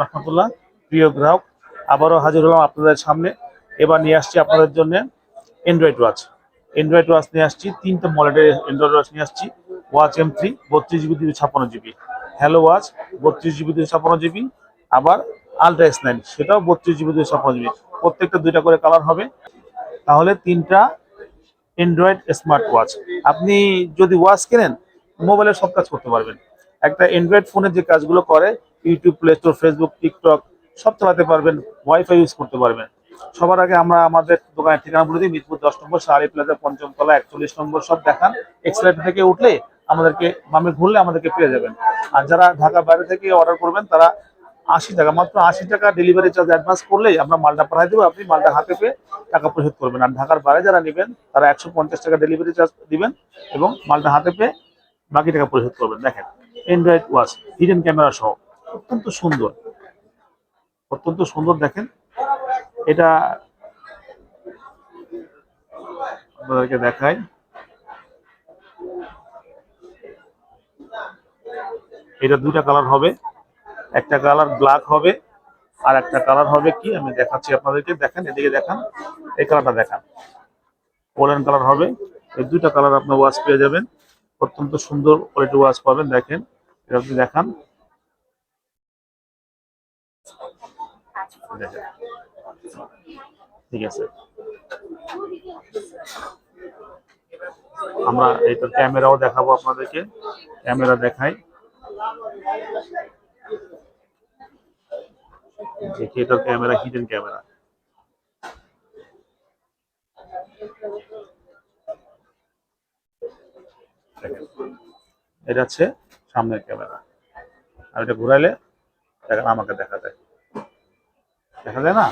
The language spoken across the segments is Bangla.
রাহমাতুল্লাহ। প্রিয় গ্রাহক, আবারও হাজির হলাম আপনাদের সামনে। এবার নিয়ে আসছি আপনাদের জন্য অ্যান্ড্রয়েড ওয়াচ। অ্যান্ড্রয়েড ওয়াচ নিয়ে আসছি, তিনটা মডেলের অ্যান্ড্রয়েড ওয়াচ নিয়ে আসছি। Watch M3 32GB 256GB, hello watch 32GB 256GB, আবার আলট্রা S9 সেটাও 32GB 256GB। প্রত্যেকটা দুইটা করে কালার হবে, তাহলে তিনটা অ্যান্ড্রয়েড স্মার্ট ওয়াচ। আপনি যদি ওয়াচ কেনেন, মোবাইলে সব কাজ করতে পারবেন। একটা অ্যান্ড্রয়েড ফোনে যে কাজগুলো করে, YouTube, play store, Facebook, TikTok সব চালাতে পারবেন, ওয়াইফাই ইউজ করতে পারবেন। সবার আগে আমরা আমাদের দোকানের ঠিকানা বলে দিই, মিরপুর 10 নম্বর, শাহরি প্লাজা, পঞ্চম তলা, 41 নম্বর সব দেখান। এক্সেলেটার থেকে উঠলে আমাদেরকে বামে ঘুরলে আমাদেরকে পেয়ে যাবেন। আর যারা ঢাকার বাইরে থেকে অর্ডার করবেন, তারা 80 টাকা, মাত্র 80 টাকা ডেলিভারি চার্জ অ্যাডভান্স করলেই আমরা মালটা পাঠিয়ে দেবো। আপনি মালটা হাতে পেয়ে টাকা পরিশোধ করবেন। আর ঢাকার বাইরে যারা নেবেন, তারা 150 টাকা ডেলিভারি চার্জ দিবেন এবং মালটা হাতে পেয়ে বাকি টাকা পরিশোধ করবেন। দেখেন, অ্যান্ড্রয়েড ওয়াচ হিডেন ক্যামেরা সহ, অত্যন্ত সুন্দর, অত্যন্ত সুন্দর। দেখেন, এটা আপনাদেরকে দেখাই। এটা দুইটা কালার হবে, একটা কালার ব্ল্যাক হবে আর একটা কালার হবে কি আমি দেখাচ্ছি আপনাদেরকে। দেখেন, এদিকে দেখান, এই কালারটা দেখান, গোল্ডেন কালার হবে। এই দুইটা কালার আপনার ওয়াচ পেয়ে যাবেন, অত্যন্ত সুন্দর কোয়ালিটি ওয়াচ পাবেন। দেখেন, এটা আপনি দেখান, দেখেন, ঠিক আছে। আমরা এইটার ক্যামেরাও দেখাবো আপনাদেরকে, ক্যামেরা দেখাই। দেখি, এটার ক্যামেরা হিডেন ক্যামেরা। এটা হচ্ছে সামনের ক্যামেরা, আর এটা ঘুরাইলে দেখেন আমাকে দেখা যায়, দেখা যায় না?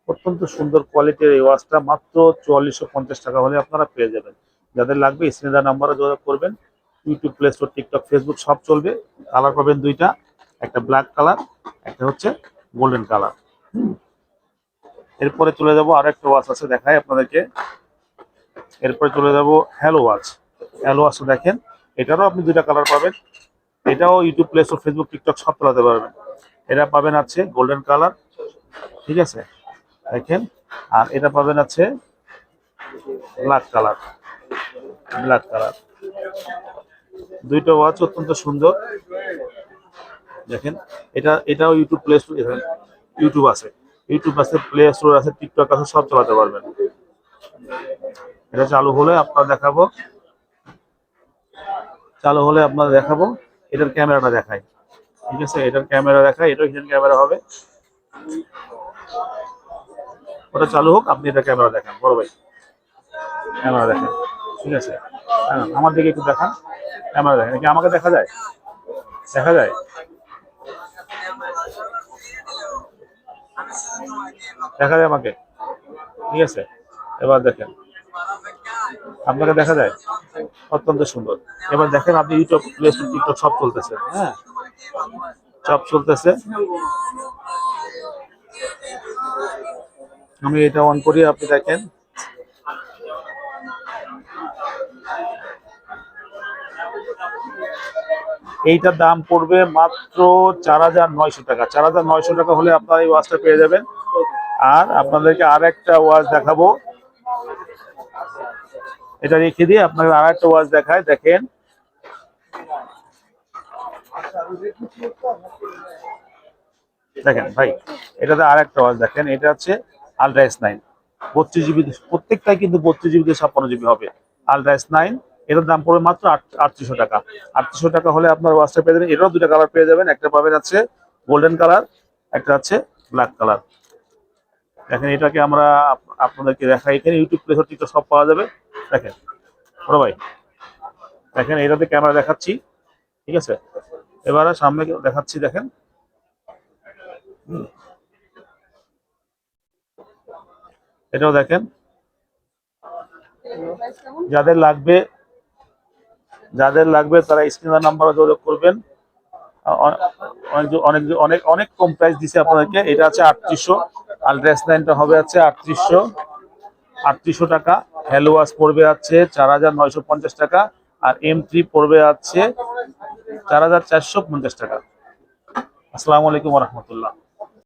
অত্যন্ত সুন্দর কোয়ালিটির এই ওয়াচটা মাত্র 4450 টাকা হলে আপনারা পেয়ে যাবেন। যাদের লাগবে স্ক্রিনে দেওয়া নাম্বারে যোগাযোগ করবেন। YouTube, play store, TikTok, Facebook সব চলবে। কালার পাবেন দুইটা, একটা ব্ল্যাক কালার, একটা হচ্ছে গোল্ডেন কালার। এরপরে চলে যাব, আর একটা ওয়াচ আছে দেখাই আপনাদেরকে। এরপরে চলে যাব হ্যালো ওয়াচ। হ্যালো ওয়াচটা দেখেন, এটারও আপনি দুইটা কালার পাবেন। এটাও YouTube, play store, Facebook, TikTok সব চালাতে পারবেন। এটা পাবেন আছে গোল্ডেন কালার, ঠিক আছে, দেখেন। আর এটা পাবেন আছে ব্ল্যাক কালার, ব্ল্যাক কালার। দুইটা ওয়াচ অত্যন্ত সুন্দর। দেখেন, এটাও ইউটিউব, প্লে স্টোর, ইউটিউব আছে, ইউটিউব আছে, প্লে স্টোর আছে, টিকটক আছে, সব চালাতে পারবেন। এটা চালু হলে আপনার দেখাবো, চালু হলে আপনার দেখাবো। এটার ক্যামেরাটা দেখাই, ঠিক আছে, এটার ক্যামেরা দেখাই। এটাও হিডেন ক্যামেরা হবে। ওটা চালু হোক, আপনি এটা ক্যামেরা দেখান, বড় ভাই ক্যামেরা দেখেন, ঠিক আছে। হ্যাঁ, আমার দিকে একটু দেখান, ক্যামেরা দেখেন, কি আমাকে দেখা যায়? দেখা যায়, দেখা যায় আমাকে, ঠিক আছে। এবার দেখেন, আপনাকে দেখা যায়, অত্যন্ত সুন্দর। এবার দেখেন, আপনি ইউটিউব, প্লে স্টোর, টিকটক সব চলতেছে, হ্যাঁ, সব চলতেছে। আমি এটা অন করি, আপনি দেখেন। এইটার দাম পড়বে মাত্র 4900 টাকা। 4900 টাকা হলে আপনারা এই ওয়াচটা পেয়ে যাবেন। আর আপনাদেরকে আর একটা ওয়াচ দেখাবো, এটা রেখে দিয়ে আপনাদের আর একটা ওয়াচ দেখায়। দেখেন, দেখেন ভাই, এটাতে আর একটা ওয়াচ দেখেন, এটা হচ্ছে আলট্রা S9 32GB, প্রত্যেকটাই কিন্তু 32GB 56GB হবে। আলট্রা S9, এটার দাম পড়বে মাত্র 3800 টাকা। 3800 টাকা হলে আপনার ওয়াচটা পেয়ে যাবেন। এটাও দুটা কালার পেয়ে যাবেন, একটা পাবেন আছে গোল্ডেন কালার, একটা আছে ব্ল্যাক কালার। দেখেন, এটাকে আমরা আপনাদেরকে দেখাই। এখানে ইউটিউব, প্লে স্টোর, টিকটক সব পাওয়া যাবে। দেখেন বড় ভাই, দেখেন, এটাতে ক্যামেরা দেখাচ্ছি, ঠিক আছে। এবারে সামনে দেখাচ্ছি, দেখেন, এটাও দেখেন। যাদের লাগবে, যাদের লাগবে তারা স্ক্রিনের নাম্বারে যোগাযোগ করবেন। অনেক অনেক অনেক অনেক কম প্রাইস দিছে আপনাদেরকে। এটা আছে 3800, আলট্রা S9টা হবে আছে 3800 টাকা। হ্যালো ওয়াচ পড়বে আছে 4950 টাকা। আর M3 পড়বে আছে 4450 টাকা। আসসালামু আলাইকুম রহমতুল্লাহ।